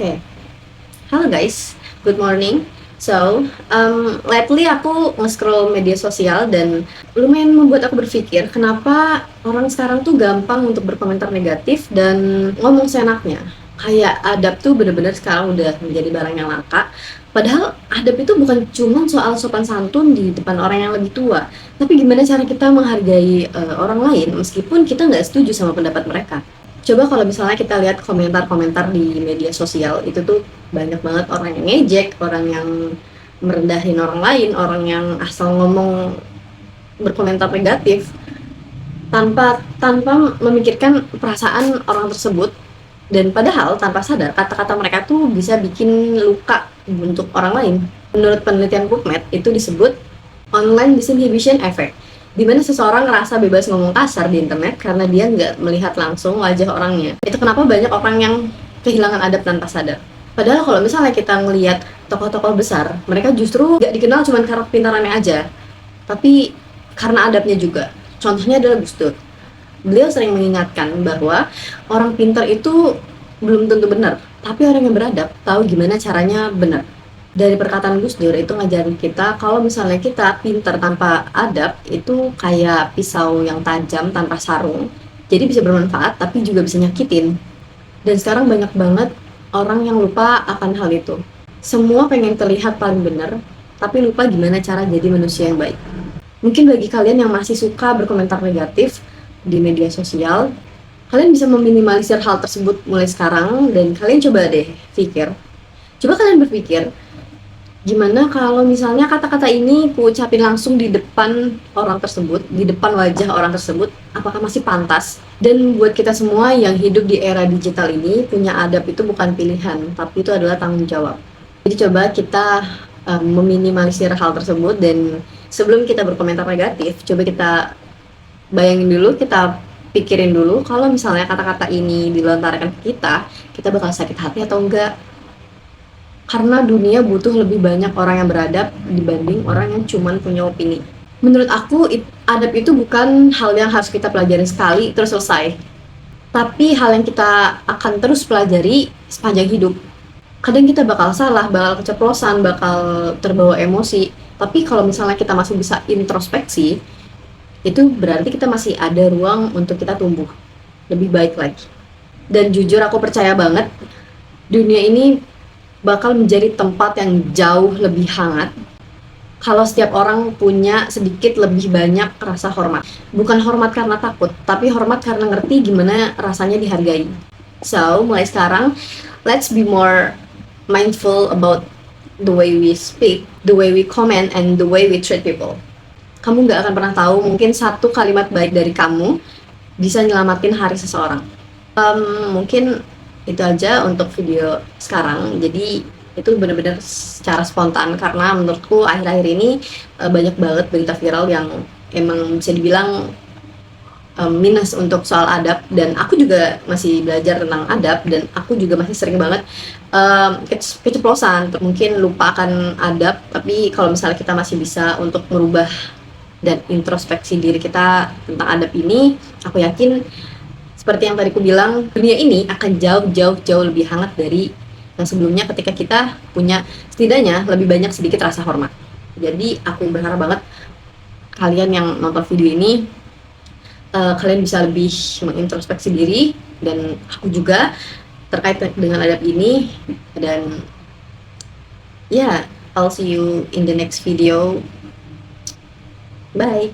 Oke, halo guys, good morning. Lately aku nge-scroll media sosial dan lumayan membuat aku berpikir kenapa orang sekarang tuh gampang untuk berkomentar negatif dan ngomong seenaknya. Kayak adab tuh bener-bener sekarang udah menjadi barang yang langka. Padahal adab itu bukan cuma soal sopan santun di depan orang yang lebih tua, tapi gimana cara kita menghargai orang lain meskipun kita nggak setuju sama pendapat mereka. Coba kalau misalnya kita lihat komentar-komentar di media sosial, itu tuh banyak banget orang yang ngejek, orang yang merendahin orang lain, orang yang asal ngomong berkomentar negatif tanpa tanpa memikirkan perasaan orang tersebut. Dan padahal tanpa sadar kata-kata mereka tuh bisa bikin luka untuk orang lain. Menurut penelitian PubMed itu disebut online disinhibition effect, di mana seseorang ngerasa bebas ngomong kasar di internet karena dia nggak melihat langsung wajah orangnya. Itu kenapa banyak orang yang kehilangan adab tanpa sadar. Padahal kalau misalnya kita ngelihat tokoh-tokoh besar, mereka justru nggak dikenal cuma karena pintarannya aja, tapi karena adabnya juga. Contohnya adalah Gus Dur. Beliau sering mengingatkan bahwa orang pintar itu belum tentu benar, tapi orang yang beradab tahu gimana caranya benar. Dari perkataan Gus Dur itu ngajarin kita kalau misalnya kita pintar tanpa adab itu kayak pisau yang tajam tanpa sarung. Jadi bisa bermanfaat tapi juga bisa nyakitin. Dan sekarang banyak banget orang yang lupa akan hal itu. Semua pengen terlihat paling benar, tapi lupa gimana cara jadi manusia yang baik. Mungkin bagi kalian yang masih suka berkomentar negatif di media sosial, kalian bisa meminimalisir hal tersebut mulai sekarang dan kalian coba deh coba kalian berpikir, gimana kalau misalnya kata-kata ini ku ucapin langsung di depan orang tersebut, di depan wajah orang tersebut, apakah masih pantas? Dan buat kita semua yang hidup di era digital ini, punya adab itu bukan pilihan, tapi itu adalah tanggung jawab. Jadi coba kita meminimalisir hal tersebut dan sebelum kita berkomentar negatif, coba kita bayangin dulu, kita pikirin dulu kalau misalnya kata-kata ini dilontarkan ke kita bakal sakit hati atau enggak. Karena dunia butuh lebih banyak orang yang beradab dibanding orang yang cuman punya opini. Menurut aku, adab itu bukan hal yang harus kita pelajari sekali terus selesai. Tapi hal yang kita akan terus pelajari sepanjang hidup. Kadang kita bakal salah, bakal keceplosan, bakal terbawa emosi. Tapi kalau misalnya kita masih bisa introspeksi, itu berarti kita masih ada ruang untuk kita tumbuh lebih baik lagi. Dan jujur aku percaya banget dunia ini bakal menjadi tempat yang jauh lebih hangat kalau setiap orang punya sedikit lebih banyak rasa hormat. Bukan hormat karena takut, tapi hormat karena ngerti gimana rasanya dihargai. So, mulai sekarang, let's be more mindful about the way we speak, the way we comment, and the way we treat people. Kamu nggak akan pernah tahu, mungkin satu kalimat baik dari kamu bisa nyelamatin hari seseorang. Mungkin itu aja untuk video sekarang. Jadi itu benar-benar secara spontan karena menurutku akhir-akhir ini banyak banget berita viral yang emang bisa dibilang minus untuk soal adab, dan aku juga masih belajar tentang adab dan aku juga masih sering banget keceplosan, mungkin lupa akan adab. Tapi kalau misalnya kita masih bisa untuk merubah dan introspeksi diri kita tentang adab ini, aku yakin seperti yang tadi aku bilang, dunia ini akan jauh lebih hangat dari yang sebelumnya ketika kita punya setidaknya lebih banyak sedikit rasa hormat. Jadi aku berharap banget kalian yang nonton video ini, kalian bisa lebih mengintrospeksi diri, dan aku juga terkait dengan adab ini. Dan yeah, I'll see you in the next video. Bye.